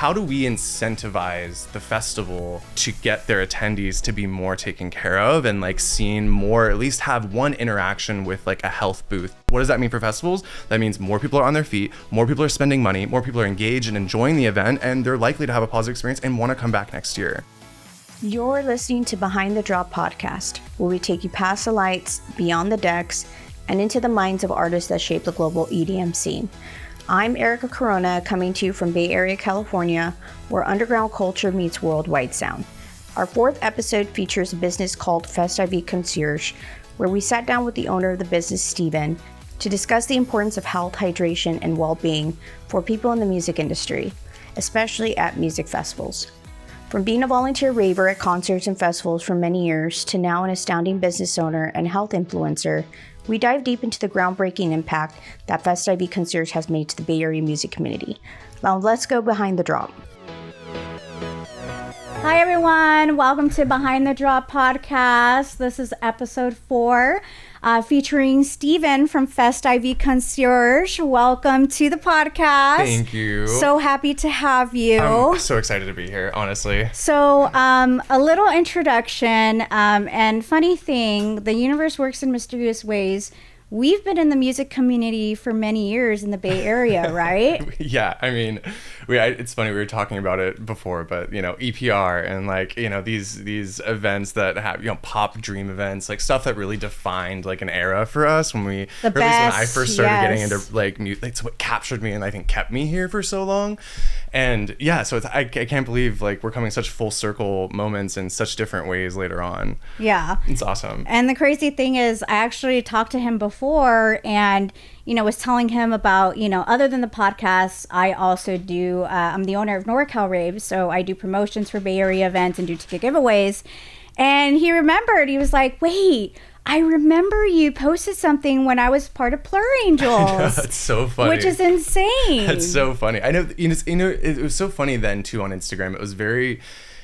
how do we incentivize the festival to get their attendees to be more taken care of and like seen more, at least have one interaction with like a health booth? What does that mean for festivals? That means more people are on their feet, more people are spending money, more people are engaged and enjoying the event, and they're likely to have a positive experience and want to come back next year. You're listening to Behind the Drop podcast, where we take you past the lights, beyond the decks, and into the minds of artists that shape the global EDM scene. I'm Erica Corona, coming to you from Bay Area, California, where underground culture meets worldwide sound. Our fourth episode features a business called Fest IV Concierge, where we sat down with the owner of the business, Steven, to discuss the importance of health, hydration, and well-being for people in the music industry, especially at music festivals. From being a volunteer raver at concerts and festivals for many years to now an astounding business owner and health influencer, we dive deep into the groundbreaking impact that Fest IV Concierge has made to the Bay Area music community. Now let's go behind the drop. Hi everyone, welcome to Behind the Drop podcast. This is episode 4, featuring Steven from Fest IV Concierge. Welcome to the podcast. Thank you. So happy to have you. I'm so excited to be here, honestly. So a little introduction, and funny thing, the universe works in mysterious ways. We've been in the music community for many years in the Bay Area, right? Yeah, I mean, it's funny, we were talking about it before, but, you know, EPR and, like, you know, these events that have, you know, pop dream events, like, stuff that really defined, like, an era for us when we, the or at least when I first started getting into, like, music. It's what captured me and I think kept me here for so long. And, yeah, so I can't believe, like, we're coming such full circle moments in such different ways later on. Yeah. It's awesome. And the crazy thing is, I actually talked to him before and, you know, was telling him about, you know, other than the podcast, I also do, I'm the owner of NorCal Rave, so I do promotions for Bay Area events and do ticket giveaways. And he remembered, he was like, wait, I remember you posted something when I was part of Plur Angels. That's so funny. Which is insane. That's so funny. I know, you know, it was so funny then too on Instagram. It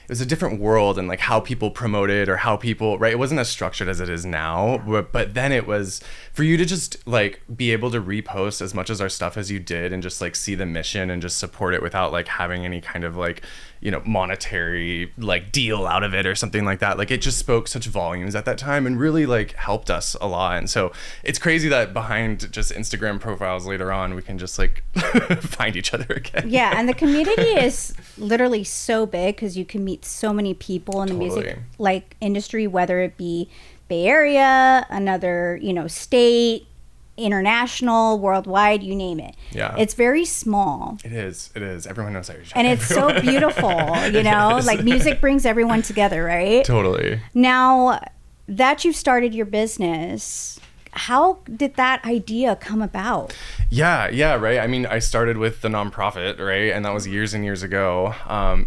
was a different world and like how people promoted or how people, right? It wasn't as structured as it is now, but then it was for you to just like be able to repost as much as our stuff as you did and just like see the mission and just support it without like having any kind of like, you know, monetary like deal out of it or something like that. Like it just spoke such volumes at that time and really like helped us a lot. And so it's crazy that behind just Instagram profiles later on, we can just like find each other again. Yeah. And the community is literally so big because you can meet so many people in the music like industry, whether it be Bay Area, another, you know, state, international, worldwide, you name it. Yeah. It's very small. It is. Everyone knows how you're and it's so beautiful, you know, like music brings everyone together, right? Totally. Now that you've started your business, how did that idea come about? Yeah, right. I mean, I started with the nonprofit, right? And that was years and years ago.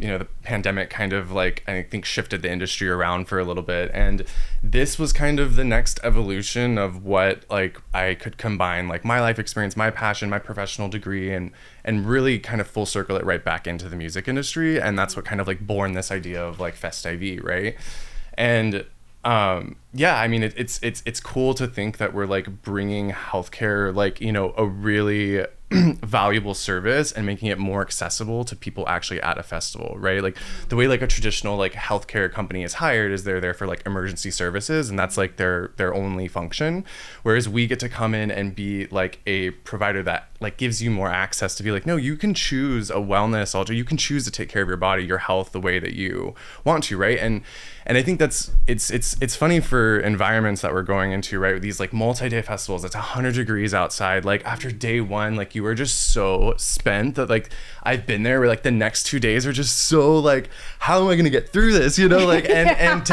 You know, the pandemic kind of like, I think shifted the industry around for a little bit. And this was kind of the next evolution of what like I could combine like my life experience, my passion, my professional degree, and really kind of full circle it right back into the music industry. And that's what kind of like born this idea of like Fest IV, right? And yeah, I mean, it's cool to think that we're like bringing healthcare, like, you know, a really valuable service and making it more accessible to people actually at a festival, right? Like the way like a traditional like healthcare company is hired is they're there for like emergency services and that's like their only function. Whereas we get to come in and be like a provider that like gives you more access to be like, no, you can choose a wellness altar. You can choose to take care of your body, your health the way that you want to, right? And I think that's it's funny for environments that we're going into, right? With these like multi-day festivals, it's 100 degrees outside. Like after day one, like you were just so spent that like I've been there where like the next 2 days are just so like, how am I gonna get through this? You know, like and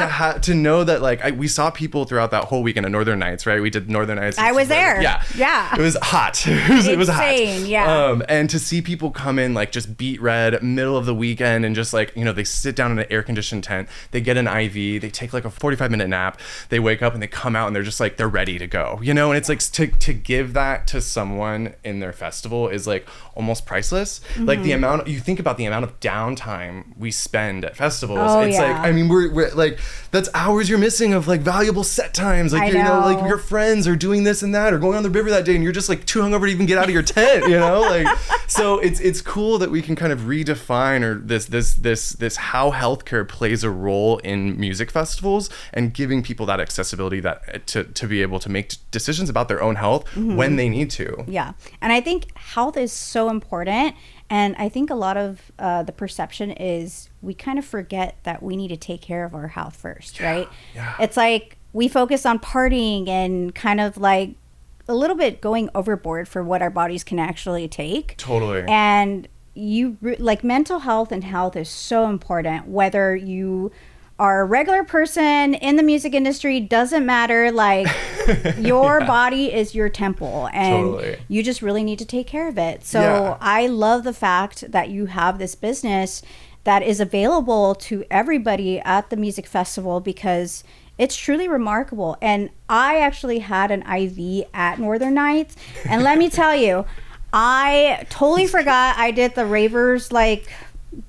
to know that like we saw people throughout that whole weekend of Northern Nights, right? We did Northern Nights. I was there. Yeah. It was hot. It was hot. Yeah. And to see people come in like just beat red, middle of the weekend, and just like, you know, they sit down in an air conditioned tent, they get an IV, they take like a 45-minute nap, they wake up and they come out and they're just like, they're ready to go, you know? And it's like to give that to someone in their festival festival is like almost priceless. Like the amount, you think about the amount of downtime we spend at festivals. It's like, I mean, we're like, that's hours you're missing of like valuable set times. Like, you know, like your friends are doing this and that or going on the river that day and you're just like too hungover to even get out of your tent, you know? Like, so it's cool that we can kind of redefine or this how healthcare plays a role in music festivals and giving people that accessibility that to be able to make decisions about their own health when they need to. Yeah. And I think health is so important. And I think a lot of the perception is we kind of forget that we need to take care of our health first, right? Yeah. It's like we focus on partying and kind of like a little bit going overboard for what our bodies can actually take. Totally. And like mental health and health is so important, whether you are a regular person in the music industry, doesn't matter. Like your body is your temple and you just really need to take care of it. So I love the fact that you have this business that is available to everybody at the music festival because it's truly remarkable. And I actually had an IV at Northern Nights. And let me tell you, I totally forgot I did the ravers like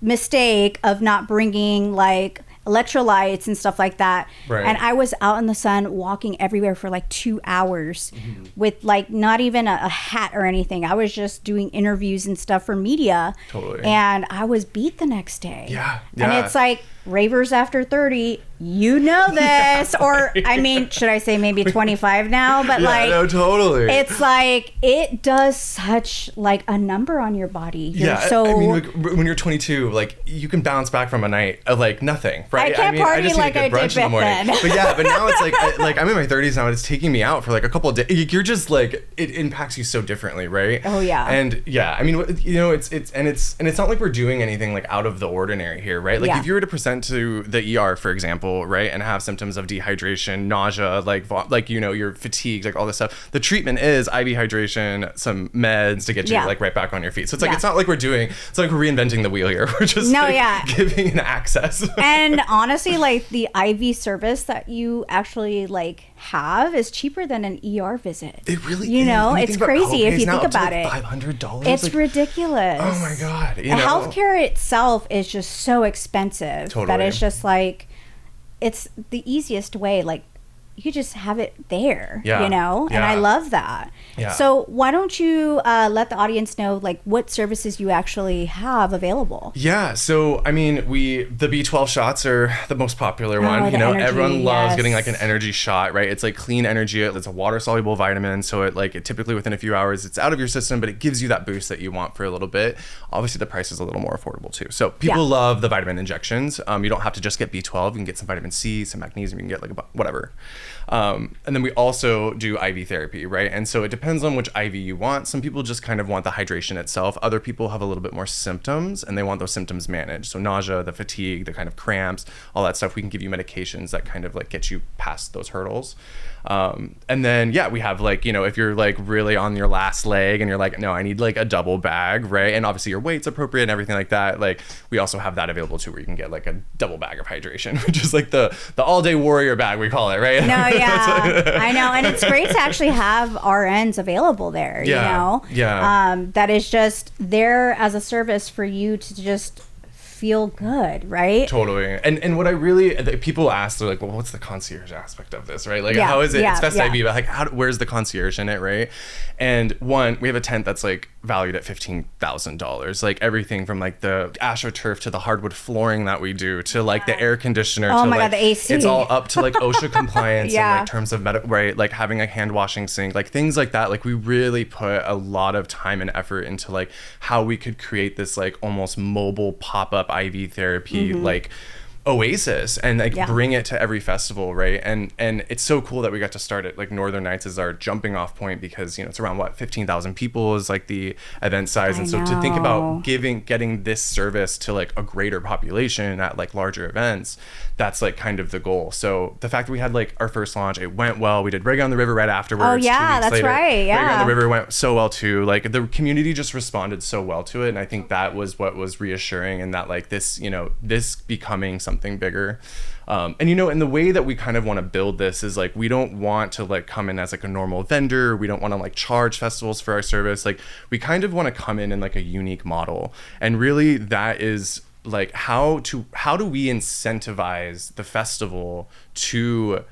mistake of not bringing like electrolytes and stuff like that. Right. And I was out in the sun walking everywhere for like 2 hours with like not even a hat or anything. I was just doing interviews and stuff for media. Totally. And I was beat the next day. Yeah. And it's like ravers after 30, you know this. Or I mean, should I say maybe 25 now? But like, no, totally. It's like it does such like a number on your body. I mean, like, when you're 22, like you can bounce back from a night of like nothing, right? I can't party just like I did back then. But now it's like I'm in my 30s now and it's taking me out for like a couple of days. You're just like, it impacts you so differently, right? Oh yeah. And I mean, you know, it's not like we're doing anything like out of the ordinary here, right? Like if you were to present to the ER, for example, right, and have symptoms of dehydration, nausea, like you know, you're fatigued, like all this stuff, the treatment is IV hydration, some meds to get you like right back on your feet. So it's like it's not like we're reinventing the wheel here. We're just giving an access. And honestly, like the IV service that you actually like have is cheaper than an ER visit. It really you is. know, it's crazy if you think about it. $500. It's like, ridiculous. Oh my God. You know? Healthcare itself is just so expensive that it's just like it's the easiest way. Like you just have it there, you know? And I love that. Yeah. So why don't you let the audience know like what services you actually have available? Yeah. So, I mean, the B12 shots are the most popular one. You know, everyone loves getting like an energy shot, right? It's like clean energy. It's a water soluble vitamin. So it typically within a few hours, it's out of your system, but it gives you that boost that you want for a little bit. Obviously the price is a little more affordable too. So people love the vitamin injections. You don't have to just get B12. You can get some vitamin C, some magnesium, you can get like whatever. And then we also do IV therapy, right? And so it depends on which IV you want. Some people just kind of want the hydration itself. Other people have a little bit more symptoms and they want those symptoms managed. So nausea, the fatigue, the kind of cramps, all that stuff. We can give you medications that kind of like get you past those hurdles. And then, we have like, you know, if you're like really on your last leg and you're like, no, I need like a double bag, right? And obviously your weight's appropriate and everything like that. Like we also have that available too, where you can get like a double bag of hydration, which is like the all day warrior bag, we call it, right? No, I know. And it's great to actually have RNs available there, you know? Yeah. That is just there as a service for you to just feel good, right? Totally. And what I really, people ask, they're like, well, what's the concierge aspect of this, right? Like, how is it? It's Fest IV, but like, where's the concierge in it, right? And one, we have a tent that's like valued at $15,000. Like everything from like the AstroTurf to the hardwood flooring that we do to like the air conditioner. Oh to my like, God, the AC. It's all up to like OSHA compliance in like terms of right? Like having a hand washing sink, like things like that. Like we really put a lot of time and effort into like how we could create this like almost mobile pop-up IV therapy, like oasis and like bring it to every festival, right? And it's so cool that we got to start it like Northern Nights is our jumping off point because, you know, it's around 15,000 people is like the event size. And so to think about getting this service to like a greater population at like larger events, that's like kind of the goal. So the fact that we had like our first launch, it went well. We did Reggae on the River right afterwards. Oh yeah, that's right. Yeah. Reggae on the River went so well too. Like the community just responded so well to it. And I think that was what was reassuring and that like this, you know, this becoming something bigger. And, you know, and the way that we kind of want to build this is like, we don't want to like come in as like a normal vendor. We don't want to like charge festivals for our service. Like, we kind of want to come in like a unique model. And really that is like, how do we incentivize the festival to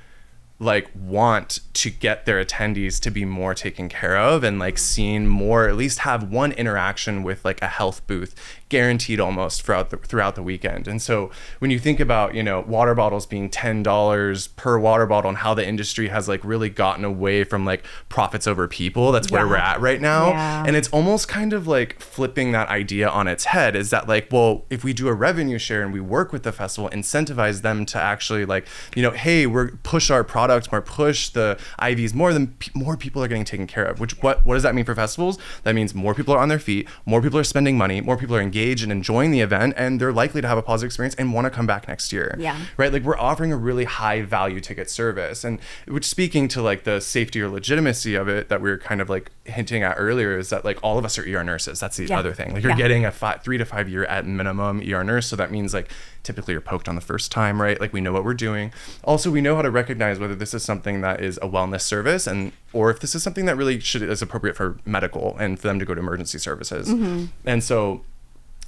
like want to get their attendees to be more taken care of and like seen more, at least have one interaction with like a health booth guaranteed almost throughout the weekend. And so when you think about, you know, water bottles being $10 per water bottle and how the industry has like really gotten away from like profits over people, that's where we're at right now. And it's almost kind of like flipping that idea on its head, is that like, well, if we do a revenue share and we work with the festival, incentivize them to actually like, you know, hey, we're push our product more, push the IVs more people are getting taken care of. Which what does that mean for festivals? That means more people are on their feet, more people are spending money, more people are engaged and enjoying the event, and they're likely to have a positive experience and want to come back next year. Right? Like, we're offering a really high value ticket service, and which, speaking to like the safety or legitimacy of it that we were kind of like hinting at earlier, is that like all of us are ER nurses. That's the other thing. Like, you're getting a 3 to 5 year at minimum ER nurse, so that means like typically you're poked on the first time, right? Like, we know what we're doing. Also, we know how to recognize whether this is something that is a wellness service or if this is something that really is appropriate for medical and for them to go to emergency services. And so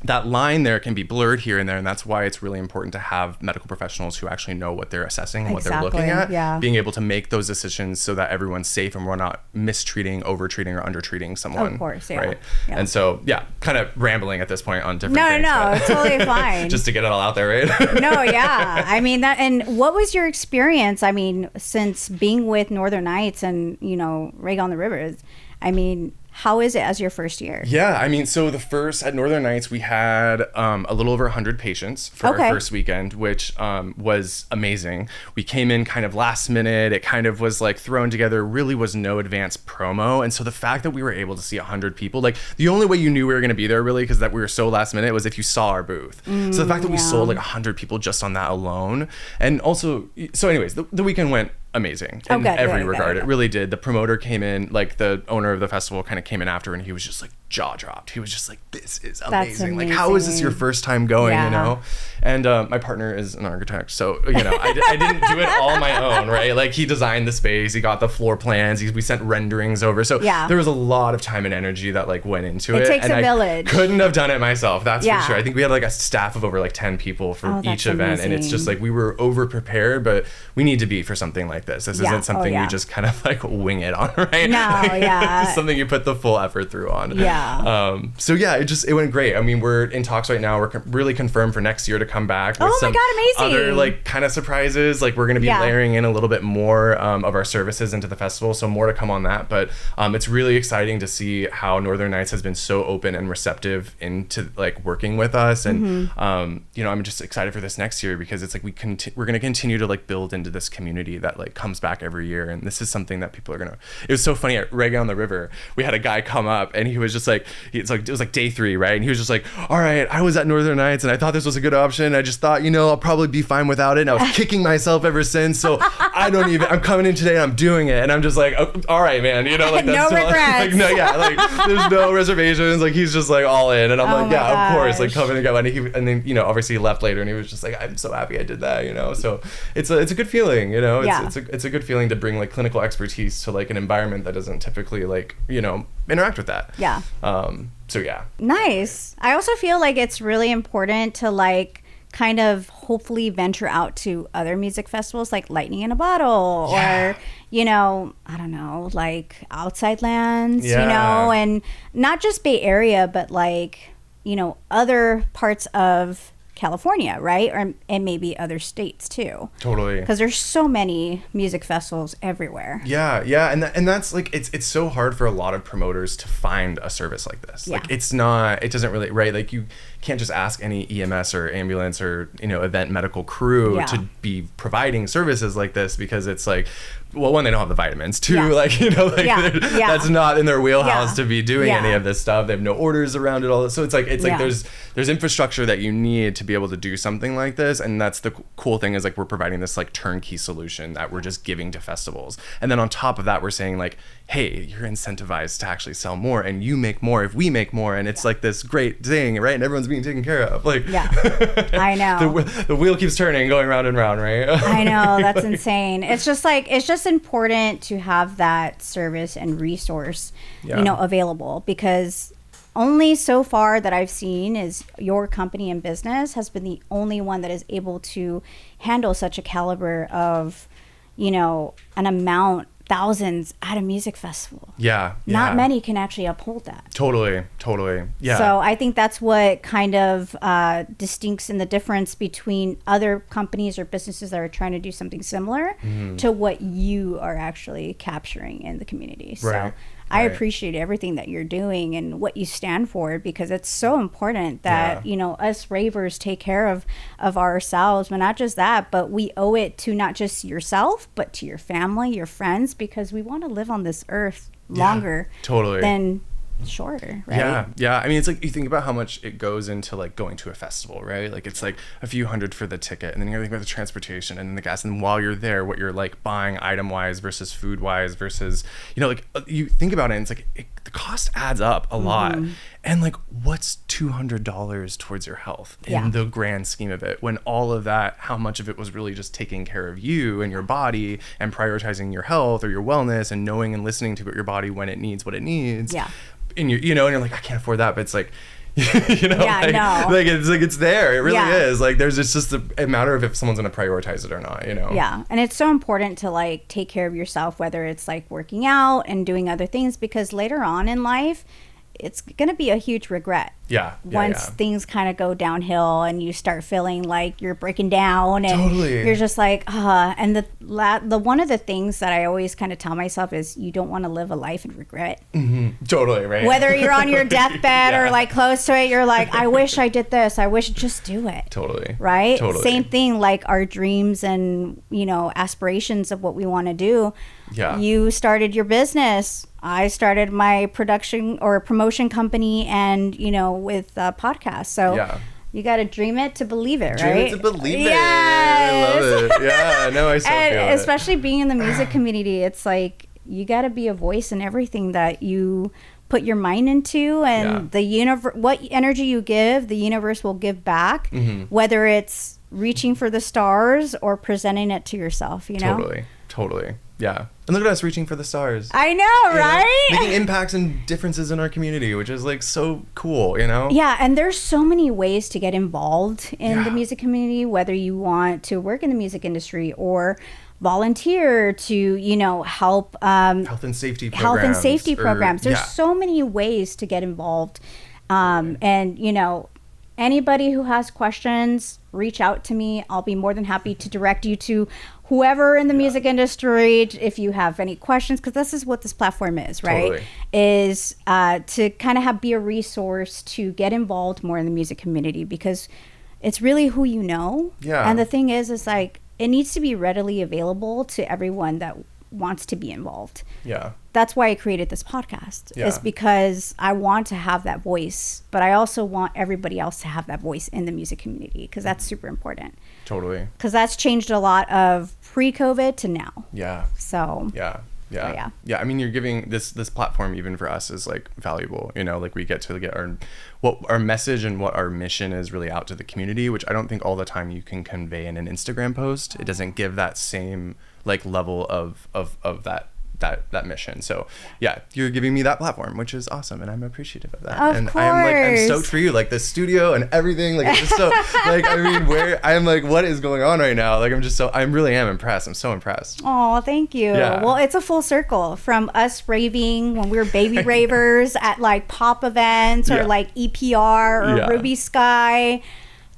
that line there can be blurred here and there, and that's why it's really important to have medical professionals who actually know what they're assessing and what they're looking at, being able to make those decisions so that everyone's safe and we're not mistreating, overtreating, or undertreating someone. Of course, right? And so, kind of rambling at this point on different things. No, totally fine. Just to get it all out there, right? I mean, and what was your experience? I mean, since being with Northern Nights and, you know, Rig on the Rivers, I mean, how is it as your first year? Yeah, I mean, so at Northern Nights, we had a little over 100 patients for our first weekend, which was amazing. We came in kind of last minute. It kind of was like thrown together, really was no advanced promo. And so the fact that we were able to see 100 people, like the only way you knew we were going to be there really, because that we were so last minute, was if you saw our booth. So the fact that we sold like 100 people just on that alone. And also, so anyways, the weekend went amazing in every regard. It really did. The promoter came in, like the owner of the festival kind of came in after, and he was just like jaw dropped. He was just like, this is amazing. Like, how is this your first time going, you know? And my partner is an architect, so, you know, I didn't do it all on my own, right? Like, he designed the space, he got the floor plans, we sent renderings over. So there was a lot of time and energy that like went into it. It takes a village. I couldn't have done it myself, that's for sure. I think we had like a staff of over like 10 people for each event. And it's just like, we were over prepared, but we need to be for something like this. This isn't something you just kind of like wing it on, right? No, It's something you put the full effort through on. So it went great. I mean, we're in talks right now. We're really confirmed for next year to come back with some other like kind of surprises. Like, we're going to be layering in a little bit more of our services into the festival, so more to come on that. But it's really exciting to see how Northern Nights has been so open and receptive into like working with us. And you know, I'm just excited for this next year, because it's like we're going to continue to like build into this community that like comes back every year. And this is something that people are going to, it was so funny at Reggae on the River, we had a guy come up and he was just like, it was like day 3, right? And he was just like, all right, I was at Northern Nights and I thought this was a good option. I just thought, you know, I'll probably be fine without it. And I was kicking myself ever since. So I'm coming in today and I'm doing it. And I'm just like, oh, all right, man, you know, like that's no regrets. Like there's no reservations. Like, he's just like all in. And I'm like, of course, like come in and go. And then, you know, obviously he left later and he was just like, I'm so happy I did that, you know? So it's a good feeling, you know, it's a good feeling to bring like clinical expertise to like an environment that doesn't typically like, you know, interact with that. So nice. I also feel like it's really important to like kind of hopefully venture out to other music festivals like Lightning in a Bottle or, you know, I don't know, like Outside Lands, you know, and not just Bay Area, but like, you know, other parts of California, right? And maybe other states too. Totally. Because there's so many music festivals everywhere. And that's like, it's so hard for a lot of promoters to find a service like this. Like, it doesn't really, right? Like, you can't just ask any EMS or ambulance or, you know, event medical crew to be providing services like this, because it's like, well, one, they don't have the vitamins. Two, like, you know, like that's not in their wheelhouse to be doing any of this stuff. They have no orders around it all. So it's like there's infrastructure that you need to be able to do something like this. And that's the cool thing, is like, we're providing this like turnkey solution that we're just giving to festivals. And then on top of that, we're saying like, hey, you're incentivized to actually sell more, and you make more if we make more. And it's like this great thing, right? And everyone's is being taken care of. Like, yeah, I know. the wheel keeps turning, going round and round, right? I know, that's insane. It's just important to have that service and resource, available, because only so far that I've seen is your company and business has been the only one that is able to handle such a caliber of, an amount, thousands at a music festival. Yeah. Not many can actually uphold that. Totally. Yeah. So I think that's what kind of distincts in the difference between other companies or businesses that are trying to do something similar to what you are actually capturing in the community. So I appreciate everything that you're doing and what you stand for, because it's so important that, us ravers take care of ourselves. But not just that, but we owe it to not just yourself, but to your family, your friends, because we want to live on this earth longer than shorter, right? Yeah. I mean, it's like you think about how much it goes into like going to a festival, right? Like it's like a few hundred for the ticket, and then you're thinking about the transportation and the gas, and while you're there, what you're like buying item wise versus food wise versus, like you think about it, and it's like the cost adds up a lot. And like, what's $200 towards your health in the grand scheme of it, when all of that, how much of it was really just taking care of you and your body and prioritizing your health or your wellness and knowing and listening to your body when it needs what it needs. And and you're like, I can't afford that, but it's like, like it's there. It really is. Like there's just a matter of if someone's gonna prioritize it or not. Yeah, and it's so important to like take care of yourself, whether it's like working out and doing other things, because later on in life, it's gonna be a huge regret. Once things kind of go downhill and you start feeling like you're breaking down and you're just like, and the one of the things that I always kind of tell myself is you don't want to live a life in regret. Totally, right? Whether you're on your deathbed or like close to it, you're like, I wish I did this. I wish, just do it. Totally. Right? Totally. Same thing, like our dreams and, aspirations of what we want to do. You started your business. I started my production or promotion company and, with podcasts. So you got to dream it to believe it, right? Dream it to believe it. I love it. Yeah, no, I so feel it. Especially being in the music community, it's like you got to be a voice in everything that you put your mind into, and the universe, what energy you give, the universe will give back, whether it's reaching for the stars or presenting it to yourself, Totally. Yeah. And look at us reaching for the stars. I know, right? Making impacts and differences in our community, which is like so cool, Yeah, and there's so many ways to get involved in the music community, whether you want to work in the music industry or volunteer to, help health and safety programs. There's so many ways to get involved. And, anybody who has questions, reach out to me. I'll be more than happy to direct you to whoever in the music industry, if you have any questions, because this is what this platform is, right? Is to kind of be a resource to get involved more in the music community, because it's really who you know. And the thing is like, it needs to be readily available to everyone that wants to be involved. That's why I created this podcast. Is because I want to have that voice, but I also want everybody else to have that voice in the music community, because that's super important. Because that's changed a lot of pre-COVID to now. So Yeah. I mean, you're giving this platform, even for us, is like valuable. Like we get to get our message and what our mission is really out to the community, which I don't think all the time you can convey in an Instagram post. It doesn't give that same like level of that mission. So you're giving me that platform, which is awesome, and I'm appreciative of that. Of course. I'm stoked for you, like the studio and everything. Like it's just so like, I mean, what is going on right now? Like I really am impressed. I'm so impressed. Oh, thank you. Well, it's a full circle from us raving when we were baby ravers at like pop events or like EPR or Ruby Sky,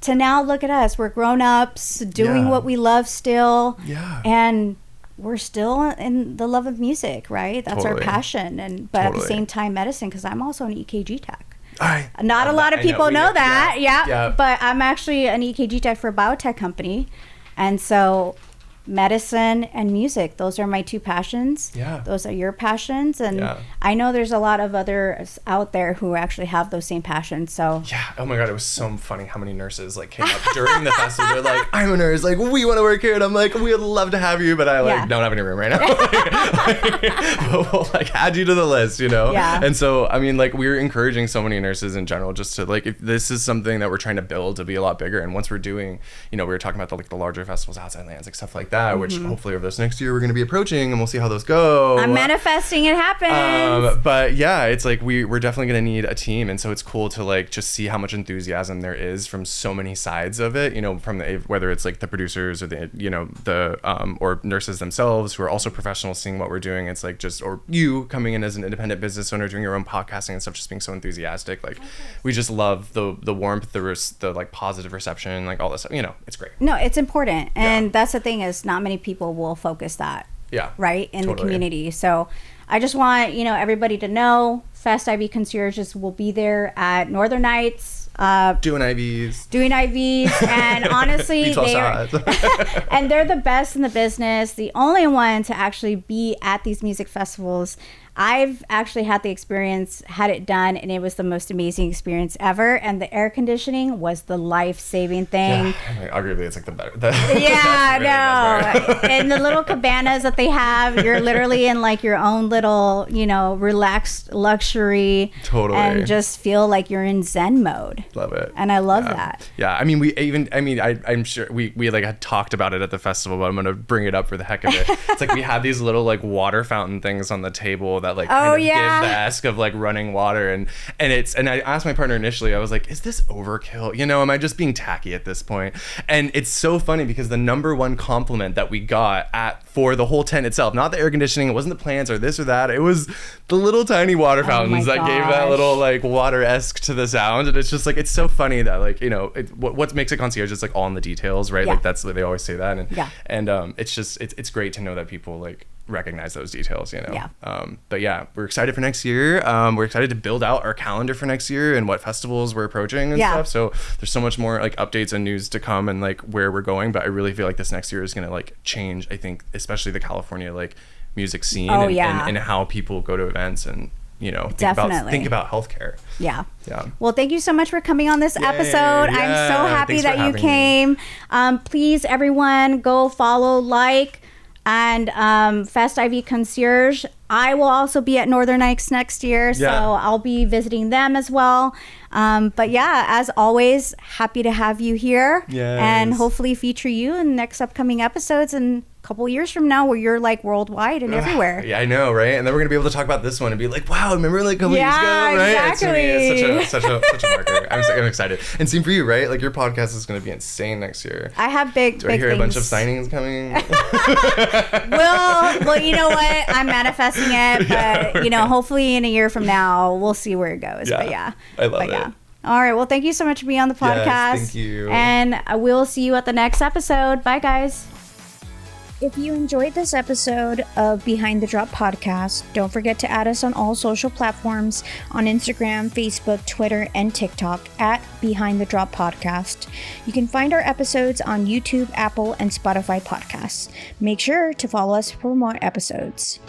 to now look at us. We're grown-ups doing what we love still. And we're still in the love of music, right? That's our passion. But at the same time, medicine, because I'm also an EKG tech. Not a lot of people know that. But I'm actually an EKG tech for a biotech company. And so medicine and music. Those are my two passions. Yeah. Those are your passions. And Yeah. I know there's a lot of others out there who actually have those same passions. So Yeah. Oh my God. It was so funny how many nurses like came up during the festival. They're like, I'm a nurse. Like, we want to work here. And I'm like, we would love to have you, but I like Yeah. don't have any room right now. But we'll like add you to the list, you know? Yeah. And so, I mean, like we're encouraging so many nurses in general just to like, if this is something that we're trying to build to be a lot bigger. And once we're doing, you know, we were talking about the larger festivals outside lands, like stuff like that, which hopefully over this next year we're going to be approaching and we'll see how those go. I'm manifesting it happens. But yeah, it's like we're definitely going to need a team. And so it's cool to like just see how much enthusiasm there is from so many sides of it, you know, from the, whether it's like the producers or the, you know, the, or nurses themselves who are also professionals seeing what we're doing. It's like just, or you coming in as an independent business owner, doing your own podcasting and stuff, just being so enthusiastic. Like we just love the warmth, the like positive reception, like all this stuff, you know, it's great. No, it's important. And that's the thing is not many people will focus that. Yeah. Right. In Totally. the community. So I just want, you know, everybody to know Fest IV Concierges will be there at Northern Nights. Doing IVs. And honestly, and they're the best in the business, the only one to actually be at these music festivals. I've actually had the experience, had it done, and it was the most amazing experience ever. And the air conditioning was the life-saving thing. Yeah, I mean, arguably it's like the better. Yeah, no. And the little cabanas that they have, you're literally in like your own little, you know, relaxed luxury. Totally. And just feel like you're in Zen mode. Love it. And I love that. Yeah, I mean, I'm sure we like had talked about it at the festival, but I'm gonna bring it up for the heck of it. It's like we had these little like water fountain things on the table that like kind of give the ask of like running water, and I asked my partner initially, I was like, is this overkill? You know, am I just being tacky at this point? And it's so funny because the number one compliment that we got for the whole tent itself, not the air conditioning, it wasn't the plants or this or that, it was the little tiny water fountains that gave that little like water-esque to the sound. And it's just like, it's so funny that like, you know, what makes a concierge is like all in the details, right? Like that's what they always say that. And it's just, it's great to know that people like recognize those details, you know. But yeah, we're excited for next year. We're excited to build out our calendar for next year and what festivals we're approaching and stuff. So there's so much more like updates and news to come and like where we're going. But I really feel like this next year is going to like change, I think, especially the California like music scene and how people go to events and, you know, think about healthcare. Yeah. Well, thank you so much for coming on this episode. I'm so happy that you came. Please, everyone, go follow, like, and Fest IV Concierge. I will also be at Northern Nights next year, so I'll be visiting them as well. But yeah, as always, happy to have you here and hopefully feature you in the next upcoming episodes and a couple years from now where you're like worldwide and everywhere. Yeah, I know, right? And then we're gonna be able to talk about this one and be like, wow, remember like a couple years ago, right? Exactly. It's such a marker. I'm excited. And same for you, right? Like your podcast is gonna be insane next year. I have big Do I hear things. a bunch of signings coming? well, you know what? I'm manifesting it, but you know, hopefully in a year from now, we'll see where it goes. But yeah, I love it. All right. Well, thank you so much for being on the podcast. Yes, thank you. And we'll see you at the next episode. Bye, guys. If you enjoyed this episode of Behind the Drop podcast, don't forget to add us on all social platforms on Instagram, Facebook, Twitter, and TikTok at Behind the Drop podcast. You can find our episodes on YouTube, Apple, and Spotify podcasts. Make sure to follow us for more episodes.